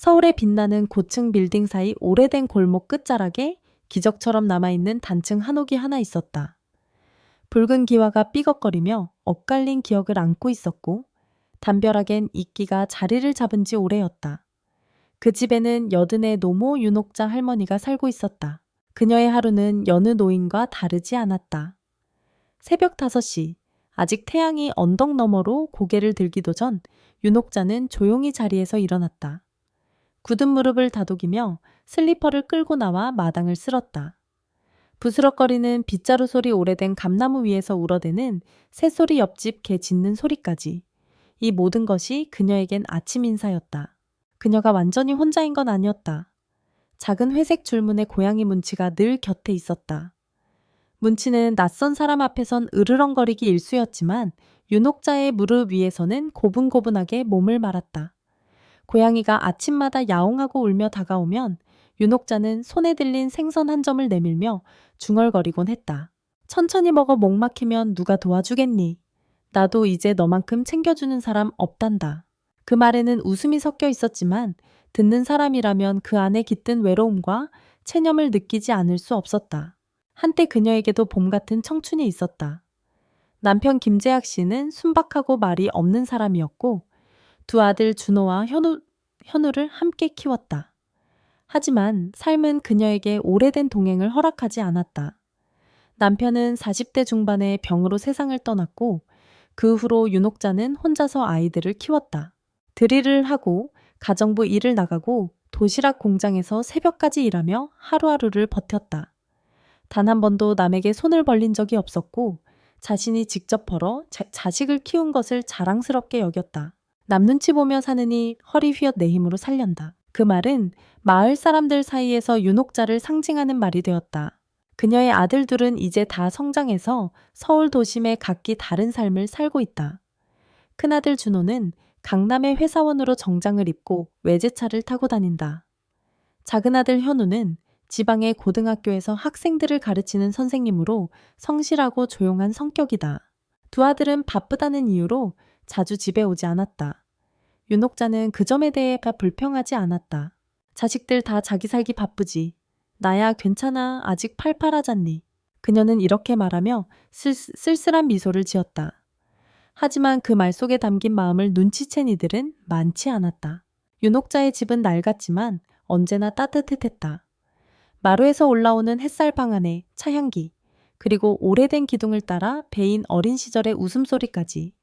서울의 빛나는 고층 빌딩 사이 오래된 골목 끝자락에 기적처럼 남아있는 단층 한옥이 하나 있었다. 붉은 기와가 삐걱거리며 엇갈린 기억을 안고 있었고 담벼락엔 이끼가 자리를 잡은 지 오래였다. 그 집에는 여든의 노모 윤옥자 할머니가 살고 있었다. 그녀의 하루는 여느 노인과 다르지 않았다. 새벽 5시, 아직 태양이 언덕 너머로 고개를 들기도 전 윤옥자는 조용히 자리에서 일어났다. 굳은 무릎을 다독이며 슬리퍼를 끌고 나와 마당을 쓸었다. 부스럭거리는 빗자루 소리 오래된 감나무 위에서 울어대는 새소리 옆집 개 짖는 소리까지. 이 모든 것이 그녀에겐 아침 인사였다. 그녀가 완전히 혼자인 건 아니었다. 작은 회색 줄무늬 고양이 문치가 늘 곁에 있었다. 문치는 낯선 사람 앞에선 으르렁거리기 일쑤였지만 윤옥자의 무릎 위에서는 고분고분하게 몸을 말았다. 고양이가 아침마다 야옹하고 울며 다가오면 윤옥자는 손에 들린 생선 한 점을 내밀며 중얼거리곤 했다. 천천히 먹어 목 막히면 누가 도와주겠니? 나도 이제 너만큼 챙겨주는 사람 없단다. 그 말에는 웃음이 섞여 있었지만 듣는 사람이라면 그 안에 깃든 외로움과 체념을 느끼지 않을 수 없었다. 한때 그녀에게도 봄 같은 청춘이 있었다. 남편 김재학 씨는 순박하고 말이 없는 사람이었고 두 아들 준호와 현우를 함께 키웠다. 하지만 삶은 그녀에게 오래된 동행을 허락하지 않았다. 남편은 40대 중반에 병으로 세상을 떠났고 그 후로 윤옥자는 혼자서 아이들을 키웠다. 드릴을 하고 가정부 일을 나가고 도시락 공장에서 새벽까지 일하며 하루하루를 버텼다. 단 한 번도 남에게 손을 벌린 적이 없었고 자신이 직접 벌어 자식을 키운 것을 자랑스럽게 여겼다. 남 눈치 보며 사느니 허리 휘엇 내 힘으로 살련다. 그 말은 마을 사람들 사이에서 윤옥자를 상징하는 말이 되었다. 그녀의 아들들은 이제 다 성장해서 서울 도심의 각기 다른 삶을 살고 있다. 큰아들 준호는 강남의 회사원으로 정장을 입고 외제차를 타고 다닌다. 작은아들 현우는 지방의 고등학교에서 학생들을 가르치는 선생님으로 성실하고 조용한 성격이다. 두 아들은 바쁘다는 이유로 자주 집에 오지 않았다. 윤옥자는 그 점에 대해 불평하지 않았다. 자식들 다 자기 살기 바쁘지. 나야 괜찮아. 아직 팔팔하잖니. 그녀는 이렇게 말하며 쓸쓸한 미소를 지었다. 하지만 그 말 속에 담긴 마음을 눈치챈 이들은 많지 않았다. 윤옥자의 집은 낡았지만 언제나 따뜻했다. 마루에서 올라오는 햇살방 안에 차향기, 그리고 오래된 기둥을 따라 배인 어린 시절의 웃음소리까지.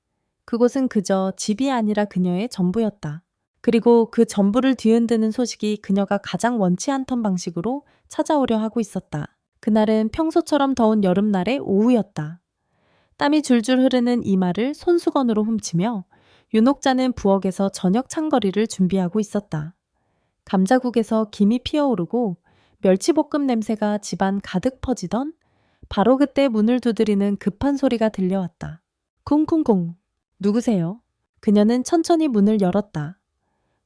그곳은 그저 집이 아니라 그녀의 전부였다. 그리고 그 전부를 뒤흔드는 소식이 그녀가 가장 원치 않던 방식으로 찾아오려 하고 있었다. 그날은 평소처럼 더운 여름날의 오후였다. 땀이 줄줄 흐르는 이마를 손수건으로 훔치며 윤옥자는 부엌에서 저녁 찬거리를 준비하고 있었다. 감자국에서 김이 피어오르고 멸치볶음 냄새가 집안 가득 퍼지던 바로 그때 문을 두드리는 급한 소리가 들려왔다. 쿵쿵쿵. 누구세요? 그녀는 천천히 문을 열었다.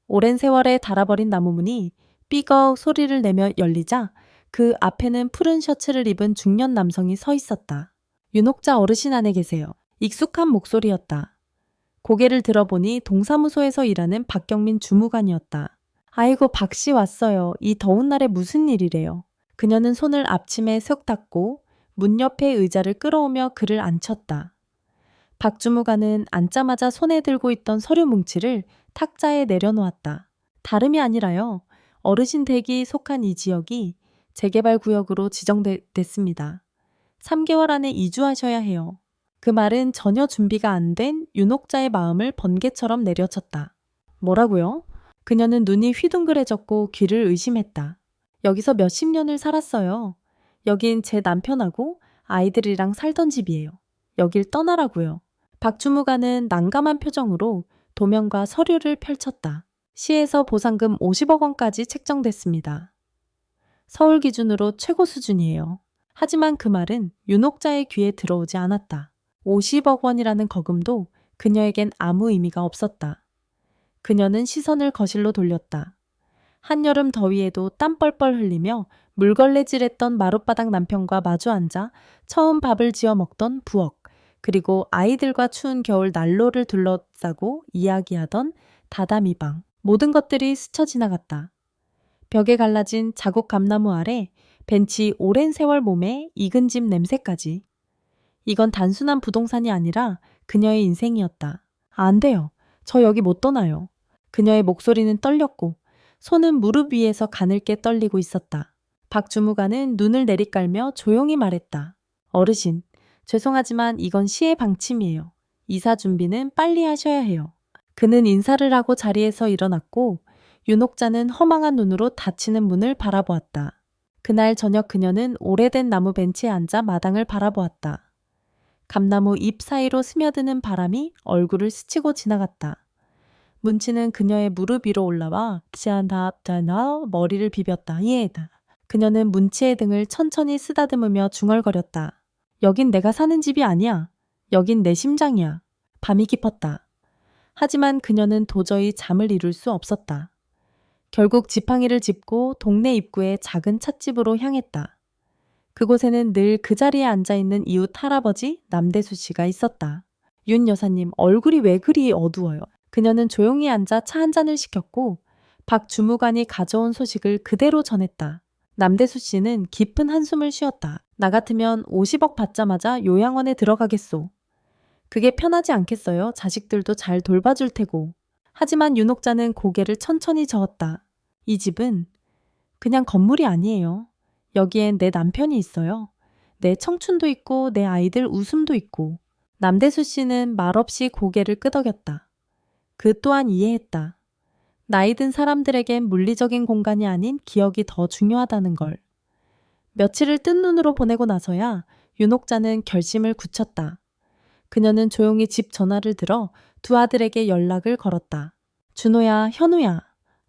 오랜 세월에 닳아버린 나무문이 삐걱 소리를 내며 열리자 그 앞에는 푸른 셔츠를 입은 중년 남성이 서 있었다. 윤옥자 어르신 안에 계세요. 익숙한 목소리였다. 고개를 들어보니 동사무소에서 일하는 박경민 주무관이었다. 아이고 박 씨 왔어요. 이 더운 날에 무슨 일이래요. 그녀는 손을 앞치마에 쓱 닦고 문 옆에 의자를 끌어오며 그를 앉혔다. 박 주무관은 앉자마자 손에 들고 있던 서류 뭉치를 탁자에 내려놓았다. 다름이 아니라요. 어르신 댁이 속한 이 지역이 재개발 구역으로 지정됐습니다. 3개월 안에 이주하셔야 해요. 그 말은 전혀 준비가 안 된 윤옥자의 마음을 번개처럼 내려쳤다. 뭐라고요? 그녀는 눈이 휘둥그레졌고 귀를 의심했다. 여기서 몇십 년을 살았어요. 여긴 제 남편하고 아이들이랑 살던 집이에요. 여길 떠나라고요. 박 주무관은 난감한 표정으로 도면과 서류를 펼쳤다. 시에서 보상금 50억 원까지 책정됐습니다. 서울 기준으로 최고 수준이에요. 하지만 그 말은 윤옥자의 귀에 들어오지 않았다. 50억 원이라는 거금도 그녀에겐 아무 의미가 없었다. 그녀는 시선을 거실로 돌렸다. 한여름 더위에도 땀 뻘뻘 흘리며 물걸레질했던 마룻바닥 남편과 마주 앉아 처음 밥을 지어 먹던 부엌, 그리고 아이들과 추운 겨울 난로를 둘러싸고 이야기하던 다다미방. 모든 것들이 스쳐 지나갔다. 벽에 갈라진 자국 감나무 아래 벤치 오랜 세월 몸에 익은 집 냄새까지. 이건 단순한 부동산이 아니라 그녀의 인생이었다. 안 돼요. 저 여기 못 떠나요. 그녀의 목소리는 떨렸고 손은 무릎 위에서 가늘게 떨리고 있었다. 박 주무관은 눈을 내리깔며 조용히 말했다. 어르신, 죄송하지만 이건 시의 방침이에요. 이사 준비는 빨리 하셔야 해요. 그는 인사를 하고 자리에서 일어났고 윤옥자는 허망한 눈으로 닫히는 문을 바라보았다. 그날 저녁 그녀는 오래된 나무 벤치에 앉아 마당을 바라보았다. 감나무 잎 사이로 스며드는 바람이 얼굴을 스치고 지나갔다. 문치는 그녀의 무릎 위로 올라와 짠다다나 머리를 비볐다. 예다. 그녀는 문치의 등을 천천히 쓰다듬으며 중얼거렸다. 여긴 내가 사는 집이 아니야. 여긴 내 심장이야. 밤이 깊었다. 하지만 그녀는 도저히 잠을 이룰 수 없었다. 결국 지팡이를 짚고 동네 입구의 작은 찻집으로 향했다. 그곳에는 늘 그 자리에 앉아있는 이웃 할아버지 남대수 씨가 있었다. 윤 여사님, 얼굴이 왜 그리 어두워요? 그녀는 조용히 앉아 차 한 잔을 시켰고 박 주무관이 가져온 소식을 그대로 전했다. 남대수 씨는 깊은 한숨을 쉬었다. 나 같으면 50억 받자마자 요양원에 들어가겠소. 그게 편하지 않겠어요? 자식들도 잘 돌봐줄 테고. 하지만 윤옥자는 고개를 천천히 저었다. 이 집은 그냥 건물이 아니에요. 여기엔 내 남편이 있어요. 내 청춘도 있고 내 아이들 웃음도 있고. 남대수 씨는 말없이 고개를 끄덕였다. 그 또한 이해했다. 나이 든 사람들에겐 물리적인 공간이 아닌 기억이 더 중요하다는 걸. 며칠을 뜬 눈으로 보내고 나서야 윤옥자는 결심을 굳혔다. 그녀는 조용히 집 전화를 들어 두 아들에게 연락을 걸었다. 준호야, 현우야.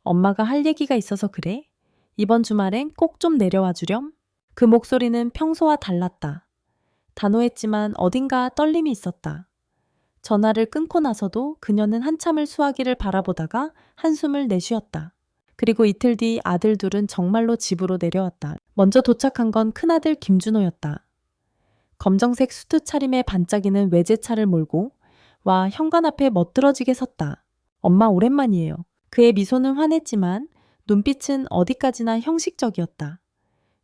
엄마가 할 얘기가 있어서 그래? 이번 주말엔 꼭 좀 내려와 주렴? 그 목소리는 평소와 달랐다. 단호했지만 어딘가 떨림이 있었다. 전화를 끊고 나서도 그녀는 한참을 수화기를 바라보다가 한숨을 내쉬었다. 그리고 이틀 뒤 아들 둘은 정말로 집으로 내려왔다. 먼저 도착한 건 큰아들 김준호였다. 검정색 수트 차림에 반짝이는 외제차를 몰고 와 현관 앞에 멋들어지게 섰다. 엄마 오랜만이에요. 그의 미소는 환했지만 눈빛은 어디까지나 형식적이었다.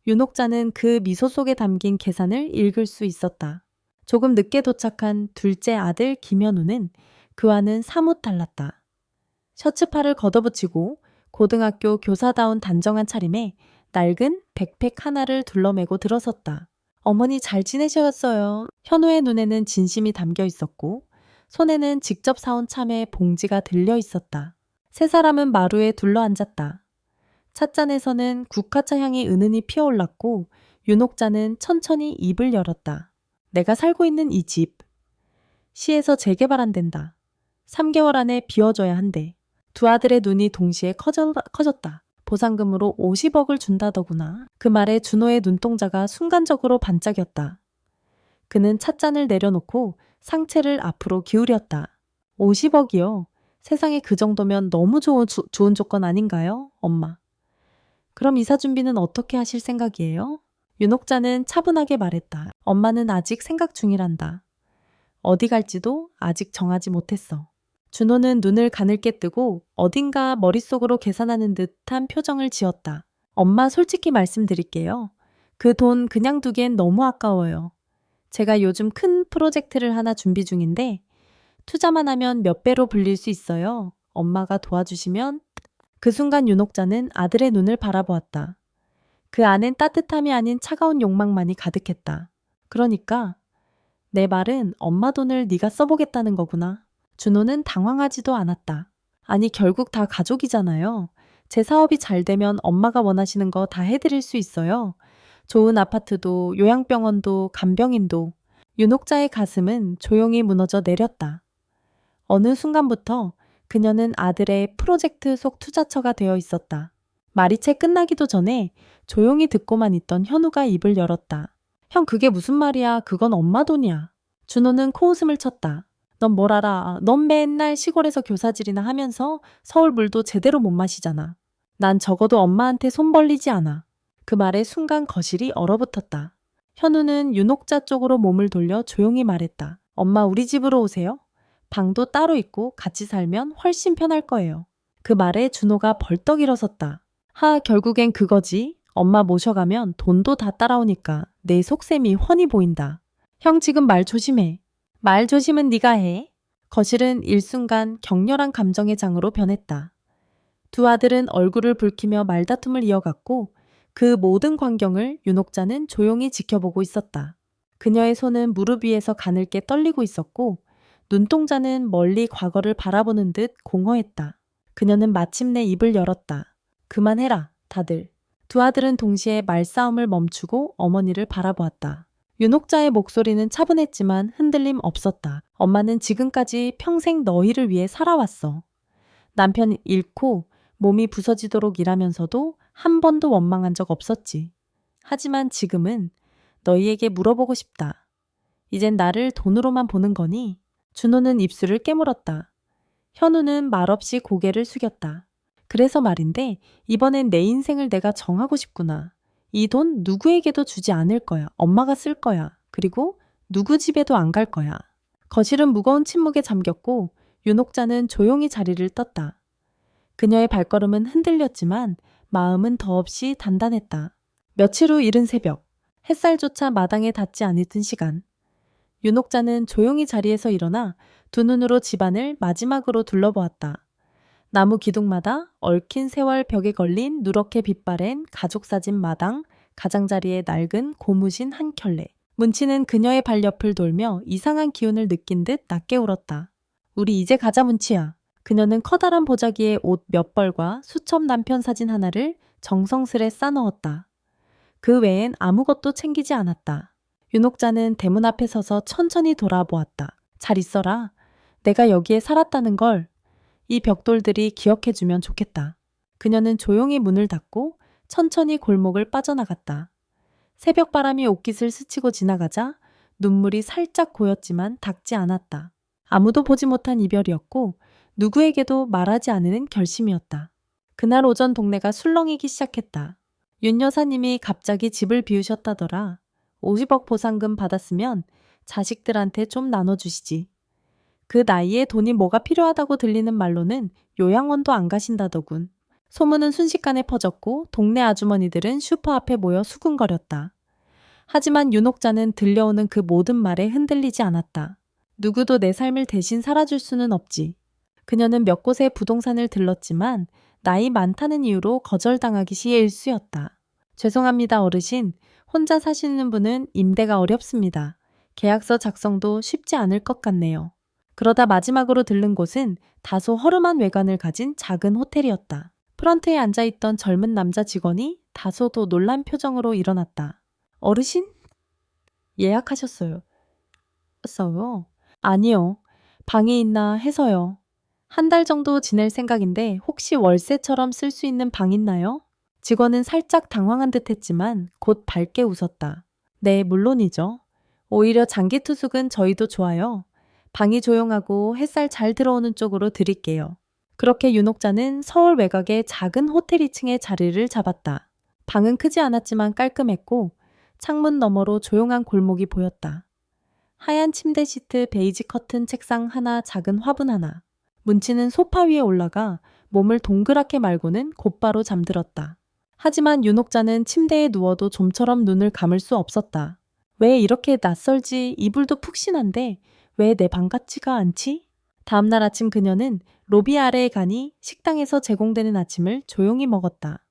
윤옥자는 그 미소 속에 담긴 계산을 읽을 수 있었다. 조금 늦게 도착한 둘째 아들 김현우는 그와는 사뭇 달랐다. 셔츠팔을 걷어붙이고 고등학교 교사다운 단정한 차림에 낡은 백팩 하나를 둘러매고 들어섰다. 어머니 잘 지내셨어요. 현우의 눈에는 진심이 담겨 있었고 손에는 직접 사온 참외 봉지가 들려 있었다. 세 사람은 마루에 둘러앉았다. 찻잔에서는 국화차 향이 은은히 피어올랐고 윤옥자는 천천히 입을 열었다. 내가 살고 있는 이 집. 시에서 재개발한댄다. 3개월 안에 비워줘야 한대. 두 아들의 눈이 동시에 커졌다. 보상금으로 50억을 준다더구나. 그 말에 준호의 눈동자가 순간적으로 반짝였다. 그는 찻잔을 내려놓고 상체를 앞으로 기울였다. 50억이요? 세상에 그 정도면 너무 좋은 조건 아닌가요, 엄마? 그럼 이사 준비는 어떻게 하실 생각이에요? 윤옥자는 차분하게 말했다. 엄마는 아직 생각 중이란다. 어디 갈지도 아직 정하지 못했어. 준호는 눈을 가늘게 뜨고 어딘가 머릿속으로 계산하는 듯한 표정을 지었다. 엄마 솔직히 말씀드릴게요. 그 돈 그냥 두기엔 너무 아까워요. 제가 요즘 큰 프로젝트를 하나 준비 중인데 투자만 하면 몇 배로 불릴 수 있어요. 엄마가 도와주시면. 그 순간 윤옥자는 아들의 눈을 바라보았다. 그 안엔 따뜻함이 아닌 차가운 욕망만이 가득했다. 그러니까 내 말은 엄마 돈을 네가 써보겠다는 거구나. 준호는 당황하지도 않았다. 아니 결국 다 가족이잖아요. 제 사업이 잘 되면 엄마가 원하시는 거 다 해드릴 수 있어요. 좋은 아파트도 요양병원도 간병인도. 윤옥자의 가슴은 조용히 무너져 내렸다. 어느 순간부터 그녀는 아들의 프로젝트 속 투자처가 되어 있었다. 말이 채 끝나기도 전에 조용히 듣고만 있던 현우가 입을 열었다. 형 그게 무슨 말이야. 그건 엄마 돈이야. 준호는 코웃음을 쳤다. 넌 뭘 알아. 넌 맨날 시골에서 교사질이나 하면서 서울 물도 제대로 못 마시잖아. 난 적어도 엄마한테 손 벌리지 않아. 그 말에 순간 거실이 얼어붙었다. 현우는 윤옥자 쪽으로 몸을 돌려 조용히 말했다. 엄마 우리 집으로 오세요. 방도 따로 있고 같이 살면 훨씬 편할 거예요. 그 말에 준호가 벌떡 일어섰다. 결국엔 그거지. 엄마 모셔가면 돈도 다 따라오니까 내 속셈이 훤히 보인다. 형 지금 말 조심해. 말 조심은 네가 해. 거실은 일순간 격렬한 감정의 장으로 변했다. 두 아들은 얼굴을 붉히며 말다툼을 이어갔고 그 모든 광경을 윤옥자는 조용히 지켜보고 있었다. 그녀의 손은 무릎 위에서 가늘게 떨리고 있었고 눈동자는 멀리 과거를 바라보는 듯 공허했다. 그녀는 마침내 입을 열었다. 그만해라, 다들. 두 아들은 동시에 말싸움을 멈추고 어머니를 바라보았다. 윤옥자의 목소리는 차분했지만 흔들림 없었다. 엄마는 지금까지 평생 너희를 위해 살아왔어. 남편 잃고 몸이 부서지도록 일하면서도 한 번도 원망한 적 없었지. 하지만 지금은 너희에게 물어보고 싶다. 이젠 나를 돈으로만 보는 거니? 준호는 입술을 깨물었다. 현우는 말없이 고개를 숙였다. 그래서 말인데 이번엔 내 인생을 내가 정하고 싶구나. 이 돈 누구에게도 주지 않을 거야. 엄마가 쓸 거야. 그리고 누구 집에도 안 갈 거야. 거실은 무거운 침묵에 잠겼고 윤옥자는 조용히 자리를 떴다. 그녀의 발걸음은 흔들렸지만 마음은 더없이 단단했다. 며칠 후 이른 새벽, 햇살조차 마당에 닿지 않던 시간. 윤옥자는 조용히 자리에서 일어나 두 눈으로 집안을 마지막으로 둘러보았다. 나무 기둥마다 얽힌 세월 벽에 걸린 누렇게 빛바랜 가족사진 마당, 가장자리에 낡은 고무신 한 켤레. 문치는 그녀의 발 옆을 돌며 이상한 기운을 느낀 듯 낮게 울었다. 우리 이제 가자 문치야. 그녀는 커다란 보자기에 옷 몇 벌과 수첩 남편 사진 하나를 정성스레 싸넣었다. 그 외엔 아무것도 챙기지 않았다. 윤옥자는 대문 앞에 서서 천천히 돌아보았다. 잘 있어라. 내가 여기에 살았다는 걸 이 벽돌들이 기억해주면 좋겠다. 그녀는 조용히 문을 닫고 천천히 골목을 빠져나갔다. 새벽 바람이 옷깃을 스치고 지나가자 눈물이 살짝 고였지만 닿지 않았다. 아무도 보지 못한 이별이었고 누구에게도 말하지 않는 결심이었다. 그날 오전 동네가 술렁이기 시작했다. 윤 여사님이 갑자기 집을 비우셨다더라. 50억 보상금 받았으면 자식들한테 좀 나눠주시지. 그 나이에 돈이 뭐가 필요하다고 들리는 말로는 요양원도 안 가신다더군. 소문은 순식간에 퍼졌고 동네 아주머니들은 슈퍼 앞에 모여 수군거렸다. 하지만 윤옥자는 들려오는 그 모든 말에 흔들리지 않았다. 누구도 내 삶을 대신 살아줄 수는 없지. 그녀는 몇 곳의 부동산을 들렀지만 나이 많다는 이유로 거절당하기 시의 일쑤였다. 죄송합니다 어르신. 혼자 사시는 분은 임대가 어렵습니다. 계약서 작성도 쉽지 않을 것 같네요. 그러다 마지막으로 들른 곳은 다소 허름한 외관을 가진 작은 호텔이었다. 프런트에 앉아있던 젊은 남자 직원이 다소도 놀란 표정으로 일어났다. 어르신? 예약하셨어요. 아니요. 방이 있나 해서요. 한 달 정도 지낼 생각인데 혹시 월세처럼 쓸 수 있는 방 있나요? 직원은 살짝 당황한 듯 했지만 곧 밝게 웃었다. 네, 물론이죠. 오히려 장기 투숙은 저희도 좋아요. 방이 조용하고 햇살 잘 들어오는 쪽으로 드릴게요. 그렇게 윤옥자는 서울 외곽의 작은 호텔 2층에 자리를 잡았다. 방은 크지 않았지만 깔끔했고 창문 너머로 조용한 골목이 보였다. 하얀 침대 시트, 베이지 커튼 책상 하나, 작은 화분 하나. 문치는 소파 위에 올라가 몸을 동그랗게 말고는 곧바로 잠들었다. 하지만 윤옥자는 침대에 누워도 좀처럼 눈을 감을 수 없었다. 왜 이렇게 낯설지? 이불도 푹신한데 왜 내 방 같지가 않지? 다음날 아침 그녀는 로비 아래에 가니 식당에서 제공되는 아침을 조용히 먹었다.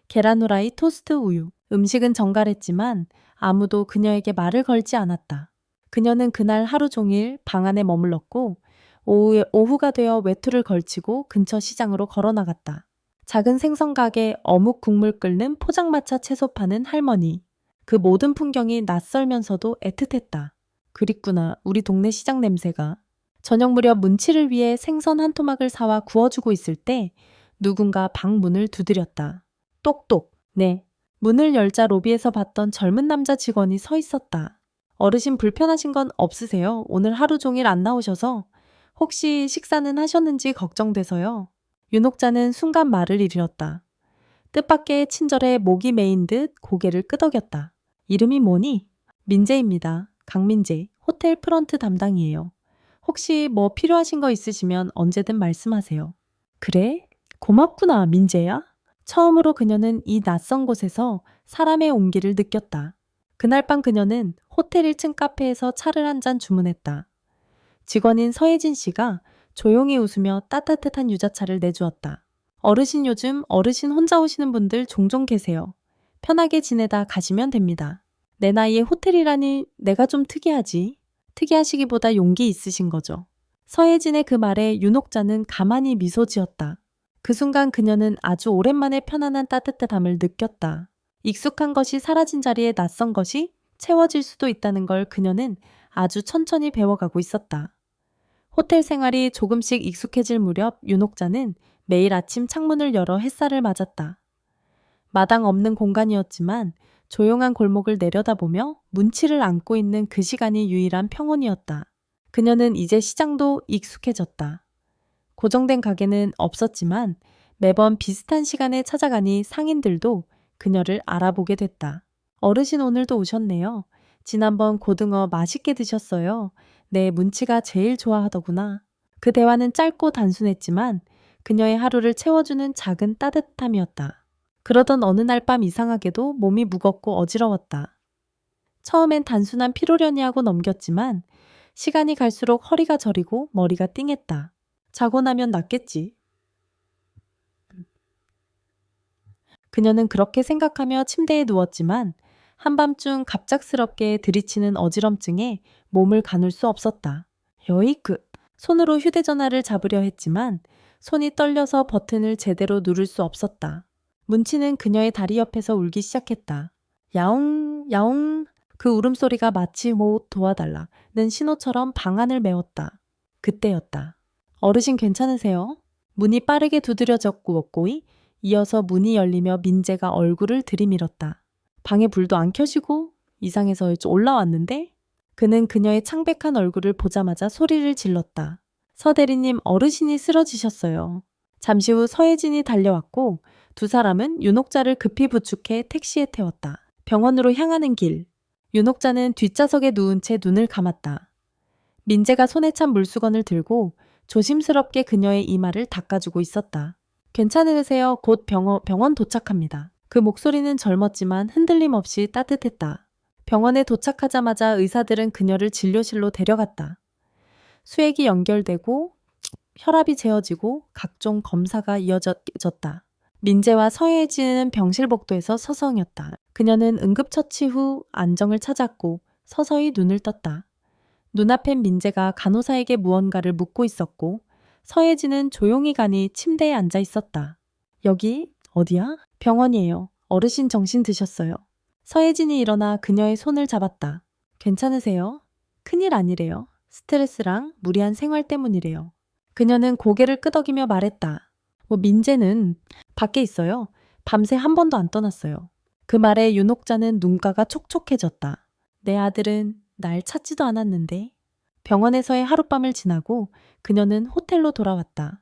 계란 후라이, 토스트, 우유. 음식은 정갈했지만 아무도 그녀에게 말을 걸지 않았다. 그녀는 그날 하루 종일 방 안에 머물렀고 오후가 되어 외투를 걸치고 근처 시장으로 걸어나갔다. 작은 생선 가게, 어묵 국물 끓는 포장마차 채소 파는 할머니. 그 모든 풍경이 낯설면서도 애틋했다. 그립구나, 우리 동네 시장 냄새가. 저녁 무렵 문치를 위해 생선 한 토막을 사와 구워주고 있을 때 누군가 방 문을 두드렸다. 똑똑. 네. 문을 열자 로비에서 봤던 젊은 남자 직원이 서 있었다. 어르신 불편하신 건 없으세요? 오늘 하루 종일 안 나오셔서 혹시 식사는 하셨는지 걱정돼서요. 윤옥자는 순간 말을 잃었다. 뜻밖의 친절에 목이 메인 듯 고개를 끄덕였다. 이름이 뭐니? 민재입니다. 강민재. 호텔 프런트 담당이에요. 혹시 뭐 필요하신 거 있으시면 언제든 말씀하세요. 그래? 고맙구나, 민재야. 처음으로 그녀는 이 낯선 곳에서 사람의 온기를 느꼈다. 그날 밤 그녀는 호텔 1층 카페에서 차를 한 잔 주문했다. 직원인 서혜진 씨가 조용히 웃으며 따뜻한 유자차를 내주었다. 어르신 요즘 어르신 혼자 오시는 분들 종종 계세요. 편하게 지내다 가시면 됩니다. 내 나이에 호텔이라니 내가 좀 특이하지. 특이하시기보다 용기 있으신 거죠. 서혜진의 그 말에 윤옥자는 가만히 미소 지었다. 그 순간 그녀는 아주 오랜만에 편안한 따뜻함을 느꼈다. 익숙한 것이 사라진 자리에 낯선 것이 채워질 수도 있다는 걸 그녀는 아주 천천히 배워가고 있었다. 호텔 생활이 조금씩 익숙해질 무렵 윤옥자는 매일 아침 창문을 열어 햇살을 맞았다. 마당 없는 공간이었지만 조용한 골목을 내려다보며 문치를 안고 있는 그 시간이 유일한 평온이었다. 그녀는 이제 시장도 익숙해졌다. 고정된 가게는 없었지만 매번 비슷한 시간에 찾아가니 상인들도 그녀를 알아보게 됐다. 어르신 오늘도 오셨네요. 지난번 고등어 맛있게 드셨어요. 내 문치가 제일 좋아하더구나. 그 대화는 짧고 단순했지만 그녀의 하루를 채워주는 작은 따뜻함이었다. 그러던 어느 날 밤 이상하게도 몸이 무겁고 어지러웠다. 처음엔 단순한 피로련이 하고 넘겼지만 시간이 갈수록 허리가 저리고 머리가 띵했다. 자고 나면 낫겠지. 그녀는 그렇게 생각하며 침대에 누웠지만 한밤중 갑작스럽게 들이치는 어지럼증에 몸을 가눌 수 없었다. 여이크! 손으로 휴대전화를 잡으려 했지만 손이 떨려서 버튼을 제대로 누를 수 없었다. 문치는 그녀의 다리 옆에서 울기 시작했다. 야옹, 야옹. 그 울음소리가 마치 도와달라는 신호처럼 방 안을 메웠다. 그때였다. 어르신 괜찮으세요? 문이 빠르게 두드려졌고 이어서 문이 열리며 민재가 얼굴을 들이밀었다. 방에 불도 안 켜지고 이상해서 올라왔는데? 그는 그녀의 창백한 얼굴을 보자마자 소리를 질렀다. 서 대리님, 어르신이 쓰러지셨어요. 잠시 후 서혜진이 달려왔고 두 사람은 윤옥자를 급히 부축해 택시에 태웠다. 병원으로 향하는 길. 윤옥자는 뒷좌석에 누운 채 눈을 감았다. 민재가 손에 찬 물수건을 들고 조심스럽게 그녀의 이마를 닦아주고 있었다. 괜찮으세요? 곧 병원 도착합니다. 그 목소리는 젊었지만 흔들림 없이 따뜻했다. 병원에 도착하자마자 의사들은 그녀를 진료실로 데려갔다. 수액이 연결되고 혈압이 재어지고 각종 검사가 이어졌다. 민재와 서혜진은 병실 복도에서 서성였다. 그녀는 응급처치 후 안정을 찾았고 서서히 눈을 떴다. 눈앞엔 민재가 간호사에게 무언가를 묻고 있었고 서혜진은 조용히 가니 침대에 앉아 있었다. 여기 어디야? 병원이에요. 어르신 정신 드셨어요. 서혜진이 일어나 그녀의 손을 잡았다. 괜찮으세요? 큰일 아니래요. 스트레스랑 무리한 생활 때문이래요. 그녀는 고개를 끄덕이며 말했다. 민재는 밖에 있어요. 밤새 한 번도 안 떠났어요. 그 말에 윤옥자는 눈가가 촉촉해졌다. 내 아들은 날 찾지도 않았는데. 병원에서의 하룻밤을 지나고 그녀는 호텔로 돌아왔다.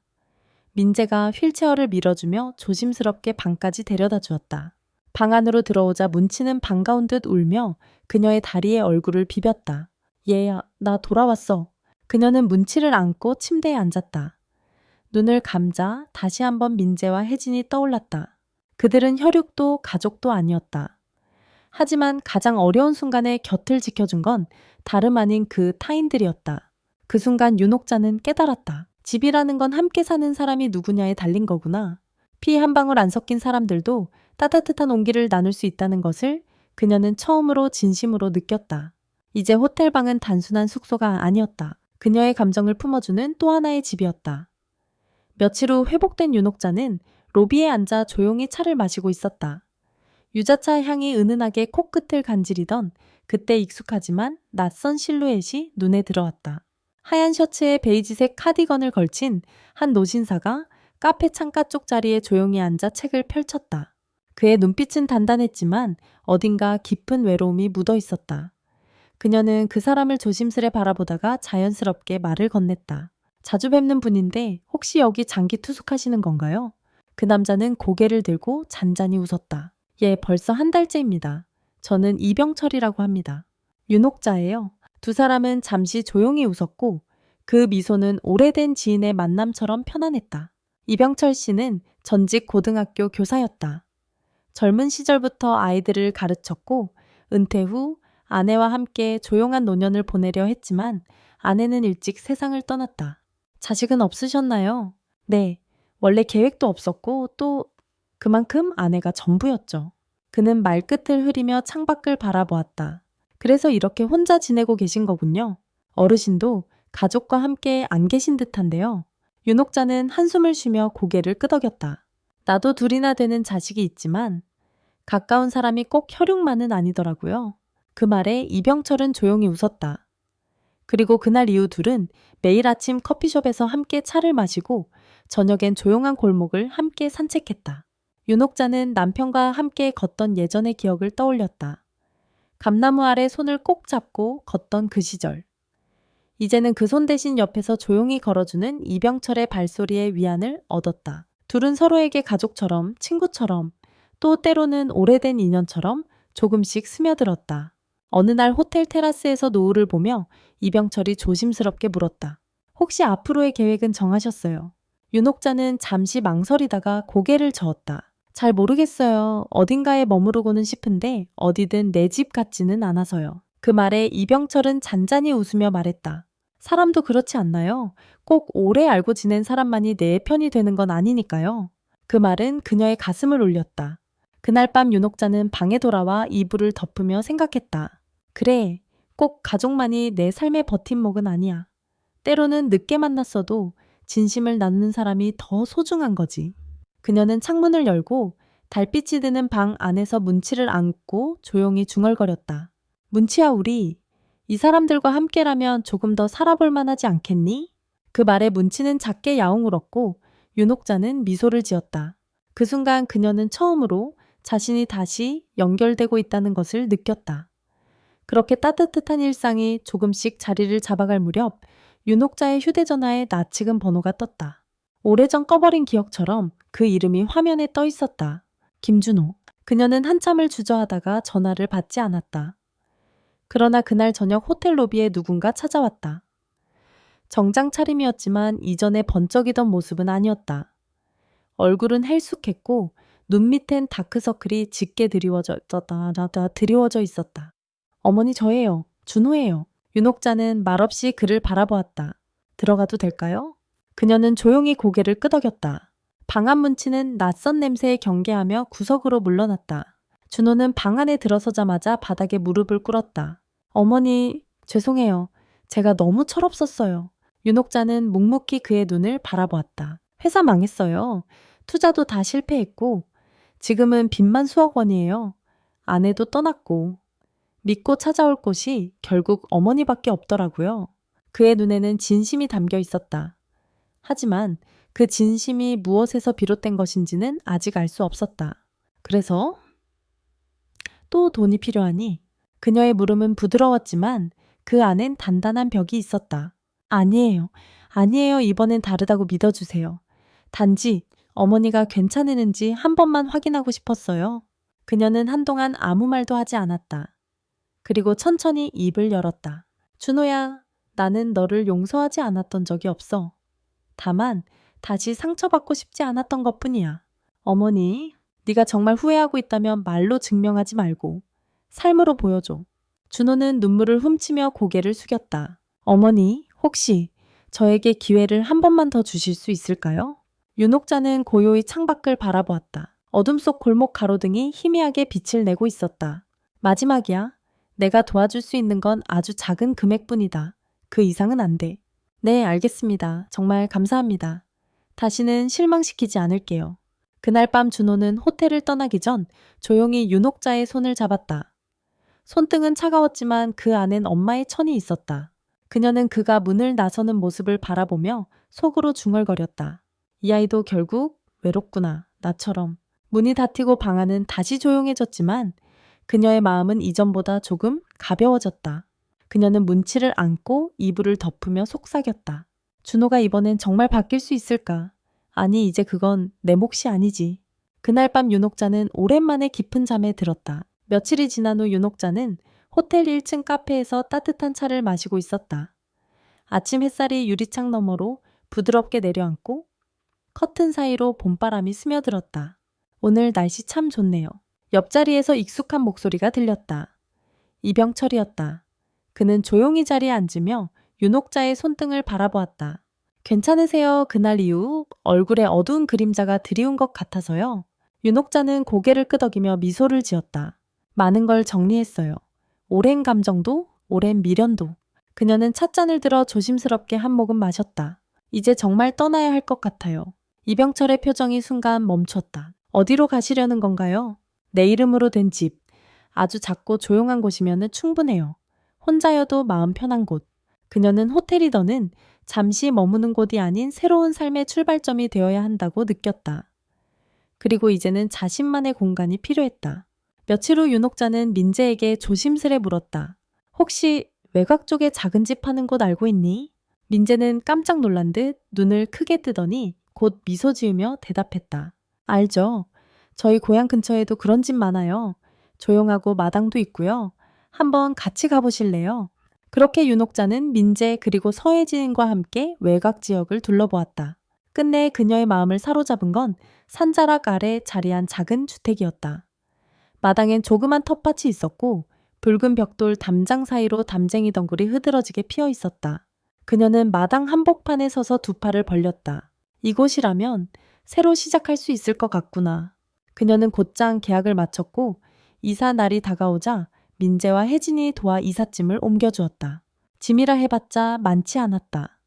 민재가 휠체어를 밀어주며 조심스럽게 방까지 데려다 주었다. 방 안으로 들어오자 문치는 반가운 듯 울며 그녀의 다리에 얼굴을 비볐다. 얘야, 나 돌아왔어. 그녀는 문치를 안고 침대에 앉았다. 눈을 감자 다시 한번 민재와 혜진이 떠올랐다. 그들은 혈육도 가족도 아니었다. 하지만 가장 어려운 순간에 곁을 지켜준 건 다름 아닌 그 타인들이었다. 그 순간 윤옥자는 깨달았다. 집이라는 건 함께 사는 사람이 누구냐에 달린 거구나. 피 한 방울 안 섞인 사람들도 따뜻한 온기를 나눌 수 있다는 것을 그녀는 처음으로 진심으로 느꼈다. 이제 호텔방은 단순한 숙소가 아니었다. 그녀의 감정을 품어주는 또 하나의 집이었다. 며칠 후 회복된 윤옥자는 로비에 앉아 조용히 차를 마시고 있었다. 유자차 향이 은은하게 코끝을 간지리던 그때 익숙하지만 낯선 실루엣이 눈에 들어왔다. 하얀 셔츠에 베이지색 카디건을 걸친 한 노신사가 카페 창가 쪽 자리에 조용히 앉아 책을 펼쳤다. 그의 눈빛은 단단했지만 어딘가 깊은 외로움이 묻어 있었다. 그녀는 그 사람을 조심스레 바라보다가 자연스럽게 말을 건넸다. 자주 뵙는 분인데 혹시 여기 장기 투숙하시는 건가요? 그 남자는 고개를 들고 잔잔히 웃었다. 예, 벌써 한 달째입니다. 저는 이병철이라고 합니다. 윤옥자예요. 두 사람은 잠시 조용히 웃었고 그 미소는 오래된 지인의 만남처럼 편안했다. 이병철 씨는 전직 고등학교 교사였다. 젊은 시절부터 아이들을 가르쳤고 은퇴 후 아내와 함께 조용한 노년을 보내려 했지만 아내는 일찍 세상을 떠났다. 자식은 없으셨나요? 네, 원래 계획도 없었고 또 그만큼 아내가 전부였죠. 그는 말끝을 흐리며 창밖을 바라보았다. 그래서 이렇게 혼자 지내고 계신 거군요. 어르신도 가족과 함께 안 계신 듯한데요. 윤옥자는 한숨을 쉬며 고개를 끄덕였다. 나도 둘이나 되는 자식이 있지만 가까운 사람이 꼭 혈육만은 아니더라고요. 그 말에 이병철은 조용히 웃었다. 그리고 그날 이후 둘은 매일 아침 커피숍에서 함께 차를 마시고 저녁엔 조용한 골목을 함께 산책했다. 윤옥자는 남편과 함께 걷던 예전의 기억을 떠올렸다. 감나무 아래 손을 꼭 잡고 걷던 그 시절. 이제는 그 손 대신 옆에서 조용히 걸어주는 이병철의 발소리에 위안을 얻었다. 둘은 서로에게 가족처럼, 친구처럼, 또 때로는 오래된 인연처럼 조금씩 스며들었다. 어느 날 호텔 테라스에서 노을을 보며 이병철이 조심스럽게 물었다. 혹시 앞으로의 계획은 정하셨어요? 윤옥자는 잠시 망설이다가 고개를 저었다. 잘 모르겠어요. 어딘가에 머무르고는 싶은데 어디든 내 집 같지는 않아서요. 그 말에 이병철은 잔잔히 웃으며 말했다. 사람도 그렇지 않나요? 꼭 오래 알고 지낸 사람만이 내 편이 되는 건 아니니까요. 그 말은 그녀의 가슴을 울렸다. 그날 밤 윤옥자는 방에 돌아와 이불을 덮으며 생각했다. 그래, 꼭 가족만이 내 삶의 버팀목은 아니야. 때로는 늦게 만났어도 진심을 나누는 사람이 더 소중한 거지. 그녀는 창문을 열고 달빛이 드는 방 안에서 문치를 안고 조용히 중얼거렸다. 문치야, 우리 이 사람들과 함께라면 조금 더 살아볼 만하지 않겠니? 그 말에 문치는 작게 야옹 울었고 윤옥자는 미소를 지었다. 그 순간 그녀는 처음으로 자신이 다시 연결되고 있다는 것을 느꼈다. 그렇게 따뜻한 일상이 조금씩 자리를 잡아갈 무렵 윤옥자의 휴대전화에 나치금 번호가 떴다. 오래전 꺼버린 기억처럼 그 이름이 화면에 떠 있었다. 김준호. 그녀는 한참을 주저하다가 전화를 받지 않았다. 그러나 그날 저녁 호텔 로비에 누군가 찾아왔다. 정장 차림이었지만 이전에 번쩍이던 모습은 아니었다. 얼굴은 헬쑥했고 눈 밑엔 다크서클이 짙게 드리워져 있었다. 어머니 저예요. 준호예요. 윤옥자는 말없이 그를 바라보았다. 들어가도 될까요? 그녀는 조용히 고개를 끄덕였다. 방 안 문치는 낯선 냄새에 경계하며 구석으로 물러났다. 준호는 방 안에 들어서자마자 바닥에 무릎을 꿇었다. 어머니, 죄송해요. 제가 너무 철없었어요. 윤옥자는 묵묵히 그의 눈을 바라보았다. 회사 망했어요. 투자도 다 실패했고 지금은 빚만 수억 원이에요. 아내도 떠났고 믿고 찾아올 곳이 결국 어머니밖에 없더라고요. 그의 눈에는 진심이 담겨 있었다. 하지만 그 진심이 무엇에서 비롯된 것인지는 아직 알 수 없었다. 그래서 또 돈이 필요하니? 그녀의 물음은 부드러웠지만 그 안엔 단단한 벽이 있었다. 아니에요. 아니에요. 이번엔 다르다고 믿어주세요. 단지 어머니가 괜찮으는지 한 번만 확인하고 싶었어요. 그녀는 한동안 아무 말도 하지 않았다. 그리고 천천히 입을 열었다. 준호야, 나는 너를 용서하지 않았던 적이 없어. 다만 다시 상처받고 싶지 않았던 것뿐이야. 어머니, 네가 정말 후회하고 있다면 말로 증명하지 말고 삶으로 보여줘. 준호는 눈물을 훔치며 고개를 숙였다. 어머니, 혹시 저에게 기회를 한 번만 더 주실 수 있을까요? 윤옥자는 고요히 창밖을 바라보았다. 어둠 속 골목 가로등이 희미하게 빛을 내고 있었다. 마지막이야. 내가 도와줄 수 있는 건 아주 작은 금액뿐이다. 그 이상은 안 돼. 네, 알겠습니다. 정말 감사합니다. 다시는 실망시키지 않을게요. 그날 밤 준호는 호텔을 떠나기 전 조용히 윤옥자의 손을 잡았다. 손등은 차가웠지만 그 안엔 엄마의 천이 있었다. 그녀는 그가 문을 나서는 모습을 바라보며 속으로 중얼거렸다. 이 아이도 결국 외롭구나, 나처럼. 문이 닫히고 방 안은 다시 조용해졌지만 그녀의 마음은 이전보다 조금 가벼워졌다. 그녀는 문치를 안고 이불을 덮으며 속삭였다. 준호가 이번엔 정말 바뀔 수 있을까? 아니, 이제 그건 내 몫이 아니지. 그날 밤 윤옥자는 오랜만에 깊은 잠에 들었다. 며칠이 지난 후 윤옥자는 호텔 1층 카페에서 따뜻한 차를 마시고 있었다. 아침 햇살이 유리창 너머로 부드럽게 내려앉고 커튼 사이로 봄바람이 스며들었다. 오늘 날씨 참 좋네요. 옆자리에서 익숙한 목소리가 들렸다. 이병철이었다. 그는 조용히 자리에 앉으며 윤옥자의 손등을 바라보았다. 괜찮으세요? 그날 이후 얼굴에 어두운 그림자가 드리운 것 같아서요. 윤옥자는 고개를 끄덕이며 미소를 지었다. 많은 걸 정리했어요. 오랜 감정도, 오랜 미련도. 그녀는 찻잔을 들어 조심스럽게 한 모금 마셨다. 이제 정말 떠나야 할 것 같아요. 이병철의 표정이 순간 멈췄다. 어디로 가시려는 건가요? 내 이름으로 된 집. 아주 작고 조용한 곳이면 충분해요. 혼자여도 마음 편한 곳. 그녀는 호텔이더는 잠시 머무는 곳이 아닌 새로운 삶의 출발점이 되어야 한다고 느꼈다. 그리고 이제는 자신만의 공간이 필요했다. 며칠 후 윤옥자는 민재에게 조심스레 물었다. 혹시 외곽 쪽에 작은 집 파는 곳 알고 있니? 민재는 깜짝 놀란 듯 눈을 크게 뜨더니 곧 미소 지으며 대답했다. 알죠. 저희 고향 근처에도 그런 집 많아요. 조용하고 마당도 있고요. 한번 같이 가보실래요? 그렇게 윤옥자는 민재 그리고 서혜진과 함께 외곽 지역을 둘러보았다. 끝내 그녀의 마음을 사로잡은 건 산자락 아래 자리한 작은 주택이었다. 마당엔 조그만 텃밭이 있었고 붉은 벽돌 담장 사이로 담쟁이 덩굴이 흐드러지게 피어 있었다. 그녀는 마당 한복판에 서서 두 팔을 벌렸다. 이곳이라면 새로 시작할 수 있을 것 같구나. 그녀는 곧장 계약을 마쳤고 이사 날이 다가오자 민재와 혜진이 도와 이삿짐을 옮겨주었다. 짐이라 해봤자 많지 않았다.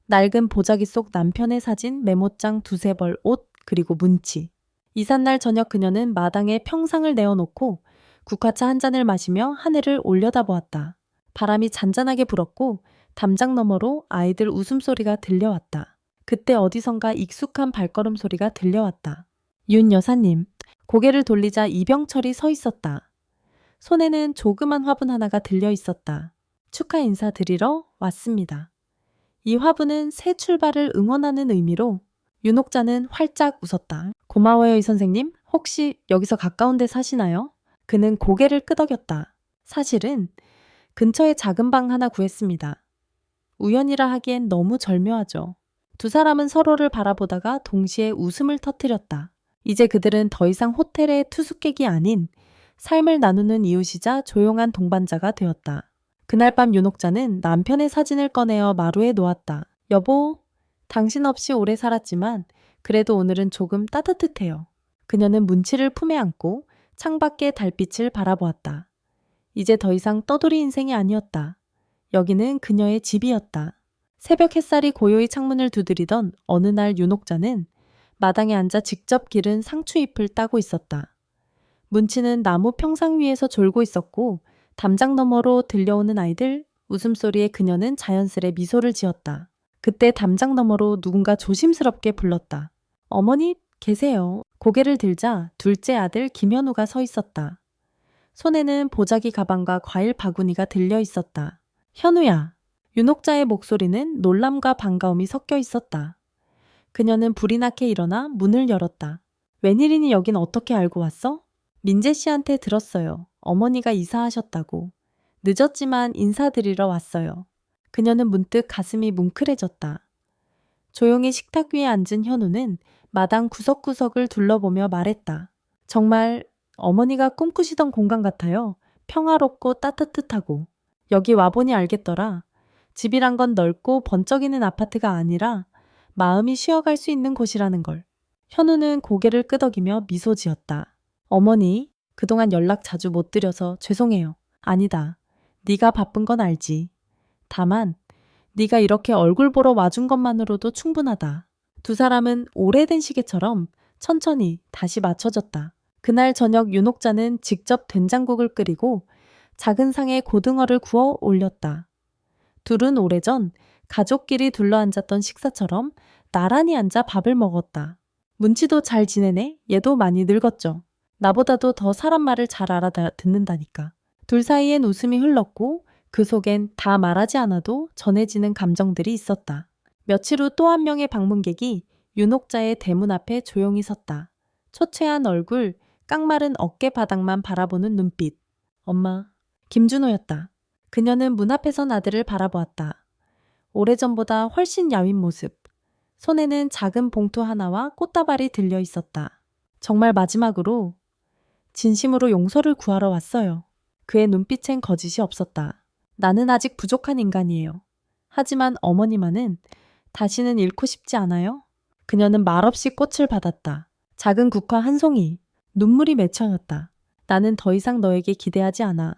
낡은 보자기 속 남편의 사진, 메모장 두세 벌, 옷, 그리고 문치. 이삿날 저녁 그녀는 마당에 평상을 내어놓고 국화차 한 잔을 마시며 하늘을 올려다보았다. 바람이 잔잔하게 불었고 담장 너머로 아이들 웃음소리가 들려왔다. 그때 어디선가 익숙한 발걸음 소리가 들려왔다. 윤 여사님. 고개를 돌리자 이병철이 서 있었다. 손에는 조그만 화분 하나가 들려 있었다. 축하 인사 드리러 왔습니다. 이 화분은 새 출발을 응원하는 의미로 윤옥자는 활짝 웃었다. 고마워요, 이 선생님. 혹시 여기서 가까운 데 사시나요? 그는 고개를 끄덕였다. 사실은 근처에 작은 방 하나 구했습니다. 우연이라 하기엔 너무 절묘하죠. 두 사람은 서로를 바라보다가 동시에 웃음을 터뜨렸다. 이제 그들은 더 이상 호텔의 투숙객이 아닌 삶을 나누는 이웃이자 조용한 동반자가 되었다. 그날 밤 윤옥자는 남편의 사진을 꺼내어 마루에 놓았다. 여보, 당신 없이 오래 살았지만 그래도 오늘은 조금 따뜻해요. 그녀는 문치를 품에 안고 창밖의 달빛을 바라보았다. 이제 더 이상 떠돌이 인생이 아니었다. 여기는 그녀의 집이었다. 새벽 햇살이 고요히 창문을 두드리던 어느 날 윤옥자는 마당에 앉아 직접 기른 상추잎을 따고 있었다. 문치는 나무 평상 위에서 졸고 있었고 담장 너머로 들려오는 아이들 웃음소리에 그녀는 자연스레 미소를 지었다. 그때 담장 너머로 누군가 조심스럽게 불렀다. 어머니 계세요. 고개를 들자 둘째 아들 김현우가 서 있었다. 손에는 보자기 가방과 과일 바구니가 들려 있었다. 현우야. 윤옥자의 목소리는 놀람과 반가움이 섞여 있었다. 그녀는 불이 나게 일어나 문을 열었다. 웬일이니 여긴 어떻게 알고 왔어? 민재 씨한테 들었어요. 어머니가 이사하셨다고. 늦었지만 인사드리러 왔어요. 그녀는 문득 가슴이 뭉클해졌다. 조용히 식탁 위에 앉은 현우는 마당 구석구석을 둘러보며 말했다. 정말 어머니가 꿈꾸시던 공간 같아요. 평화롭고 따뜻하고. 여기 와보니 알겠더라. 집이란 건 넓고 번쩍이는 아파트가 아니라 마음이 쉬어갈 수 있는 곳이라는 걸. 현우는 고개를 끄덕이며 미소 지었다. 어머니, 그동안 연락 자주 못 드려서 죄송해요. 아니다. 네가 바쁜 건 알지. 다만 네가 이렇게 얼굴 보러 와준 것만으로도 충분하다. 두 사람은 오래된 시계처럼 천천히 다시 맞춰졌다. 그날 저녁 윤옥자는 직접 된장국을 끓이고 작은 상에 고등어를 구워 올렸다. 둘은 오래전 가족끼리 둘러앉았던 식사처럼 나란히 앉아 밥을 먹었다. 문치도 잘 지내네? 얘도 많이 늙었죠. 나보다도 더 사람 말을 잘 알아듣는다니까. 둘 사이엔 웃음이 흘렀고 그 속엔 다 말하지 않아도 전해지는 감정들이 있었다. 며칠 후 또 한 명의 방문객이 윤옥자의 대문 앞에 조용히 섰다. 초췌한 얼굴, 깡마른 어깨 바닥만 바라보는 눈빛. 엄마, 김준호였다. 그녀는 문 앞에 선 아들을 바라보았다. 오래전보다 훨씬 야윈 모습. 손에는 작은 봉투 하나와 꽃다발이 들려 있었다. 정말 마지막으로 진심으로 용서를 구하러 왔어요. 그의 눈빛엔 거짓이 없었다. 나는 아직 부족한 인간이에요. 하지만 어머니만은 다시는 잃고 싶지 않아요? 그녀는 말없이 꽃을 받았다. 작은 국화 한 송이, 눈물이 맺혀졌다. 나는 더 이상 너에게 기대하지 않아.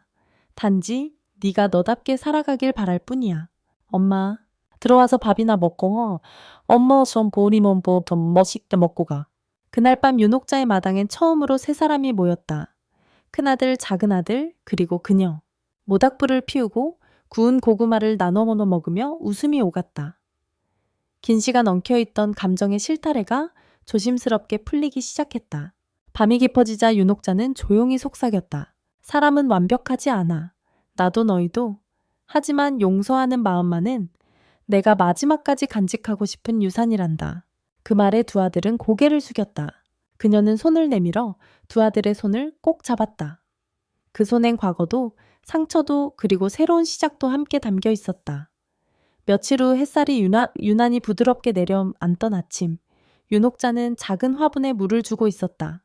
단지 네가 너답게 살아가길 바랄 뿐이야. 엄마, 들어와서 밥이나 먹고 엄마 좀 보리면 더 멋있게 먹고 가. 그날 밤 윤옥자의 마당엔 처음으로 세 사람이 모였다. 큰아들, 작은아들, 그리고 그녀. 모닥불을 피우고 구운 고구마를 나눠 먹으며 웃음이 오갔다. 긴 시간 엉켜있던 감정의 실타래가 조심스럽게 풀리기 시작했다. 밤이 깊어지자 윤옥자는 조용히 속삭였다. 사람은 완벽하지 않아. 나도 너희도. 하지만 용서하는 마음만은 내가 마지막까지 간직하고 싶은 유산이란다. 그 말에 두 아들은 고개를 숙였다. 그녀는 손을 내밀어 두 아들의 손을 꼭 잡았다. 그 손엔 과거도 상처도 그리고 새로운 시작도 함께 담겨 있었다. 며칠 후 햇살이 유난히 부드럽게 내려앉던 아침, 윤옥자는 작은 화분에 물을 주고 있었다.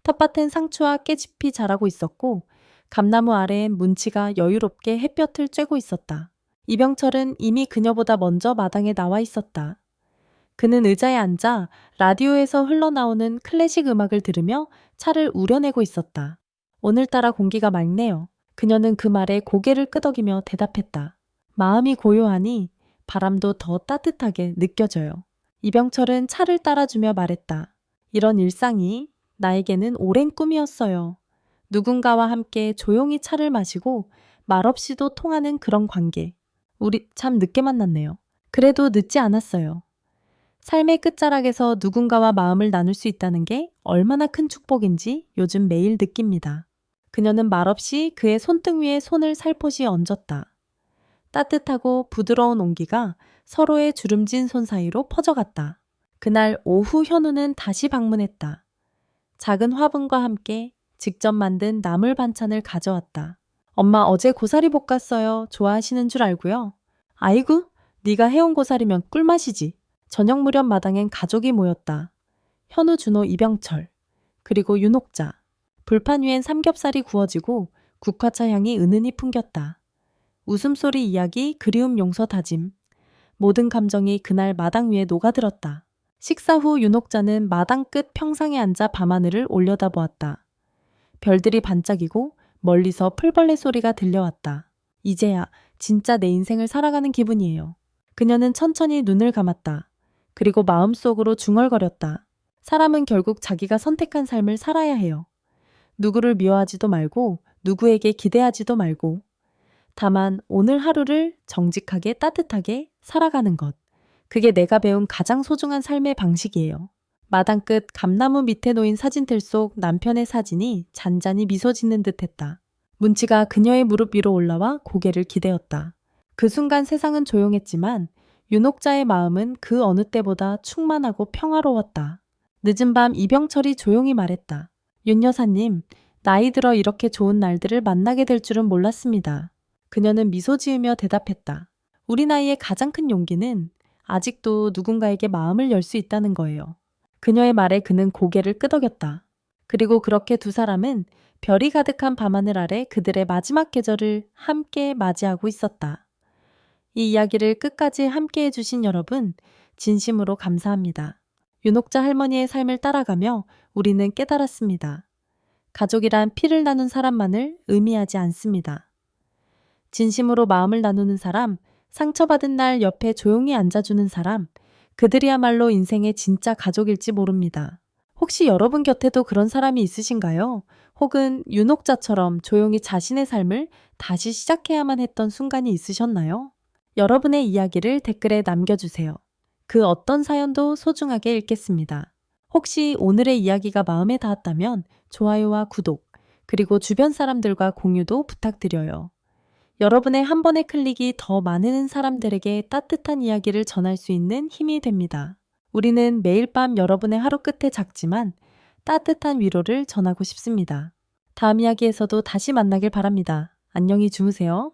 텃밭엔 상추와 깨짚이 자라고 있었고 감나무 아래엔 문치가 여유롭게 햇볕을 쬐고 있었다. 이병철은 이미 그녀보다 먼저 마당에 나와 있었다. 그는 의자에 앉아 라디오에서 흘러나오는 클래식 음악을 들으며 차를 우려내고 있었다. 오늘따라 공기가 맑네요. 그녀는 그 말에 고개를 끄덕이며 대답했다. 마음이 고요하니 바람도 더 따뜻하게 느껴져요. 이병철은 차를 따라주며 말했다. 이런 일상이 나에게는 오랜 꿈이었어요. 누군가와 함께 조용히 차를 마시고 말없이도 통하는 그런 관계. 우리 참 늦게 만났네요. 그래도 늦지 않았어요. 삶의 끝자락에서 누군가와 마음을 나눌 수 있다는 게 얼마나 큰 축복인지 요즘 매일 느낍니다. 그녀는 말없이 그의 손등 위에 손을 살포시 얹었다. 따뜻하고 부드러운 온기가 서로의 주름진 손 사이로 퍼져갔다. 그날 오후 현우는 다시 방문했다. 작은 화분과 함께 직접 만든 나물 반찬을 가져왔다. 엄마 어제 고사리 볶았어요. 좋아하시는 줄 알고요. 아이고, 네가 해온 고사리면 꿀맛이지. 저녁 무렵 마당엔 가족이 모였다. 현우, 준호, 이병철, 그리고 윤옥자. 불판 위엔 삼겹살이 구워지고 국화차 향이 은은히 풍겼다. 웃음소리, 이야기, 그리움, 용서, 다짐. 모든 감정이 그날 마당 위에 녹아들었다. 식사 후 윤옥자는 마당 끝 평상에 앉아 밤하늘을 올려다보았다. 별들이 반짝이고 멀리서 풀벌레 소리가 들려왔다. 이제야 진짜 내 인생을 살아가는 기분이에요. 그녀는 천천히 눈을 감았다. 그리고 마음속으로 중얼거렸다. 사람은 결국 자기가 선택한 삶을 살아야 해요. 누구를 미워하지도 말고 누구에게 기대하지도 말고 다만 오늘 하루를 정직하게 따뜻하게 살아가는 것. 그게 내가 배운 가장 소중한 삶의 방식이에요. 마당 끝 감나무 밑에 놓인 사진들 속 남편의 사진이 잔잔히 미소 짓는 듯했다. 문치가 그녀의 무릎 위로 올라와 고개를 기대었다. 그 순간 세상은 조용했지만 윤옥자의 마음은 그 어느 때보다 충만하고 평화로웠다. 늦은 밤 이병철이 조용히 말했다. 윤 여사님, 나이 들어 이렇게 좋은 날들을 만나게 될 줄은 몰랐습니다. 그녀는 미소 지으며 대답했다. 우리 나이의 가장 큰 용기는 아직도 누군가에게 마음을 열 수 있다는 거예요. 그녀의 말에 그는 고개를 끄덕였다. 그리고 그렇게 두 사람은 별이 가득한 밤하늘 아래 그들의 마지막 계절을 함께 맞이하고 있었다. 이 이야기를 끝까지 함께 해주신 여러분, 진심으로 감사합니다. 윤옥자 할머니의 삶을 따라가며 우리는 깨달았습니다. 가족이란 피를 나눈 사람만을 의미하지 않습니다. 진심으로 마음을 나누는 사람, 상처받은 날 옆에 조용히 앉아주는 사람, 그들이야말로 인생의 진짜 가족일지 모릅니다. 혹시 여러분 곁에도 그런 사람이 있으신가요? 혹은 윤옥자처럼 조용히 자신의 삶을 다시 시작해야만 했던 순간이 있으셨나요? 여러분의 이야기를 댓글에 남겨주세요. 그 어떤 사연도 소중하게 읽겠습니다. 혹시 오늘의 이야기가 마음에 닿았다면 좋아요와 구독, 그리고 주변 사람들과 공유도 부탁드려요. 여러분의 한 번의 클릭이 더 많은 사람들에게 따뜻한 이야기를 전할 수 있는 힘이 됩니다. 우리는 매일 밤 여러분의 하루 끝에 작지만 따뜻한 위로를 전하고 싶습니다. 다음 이야기에서도 다시 만나길 바랍니다. 안녕히 주무세요.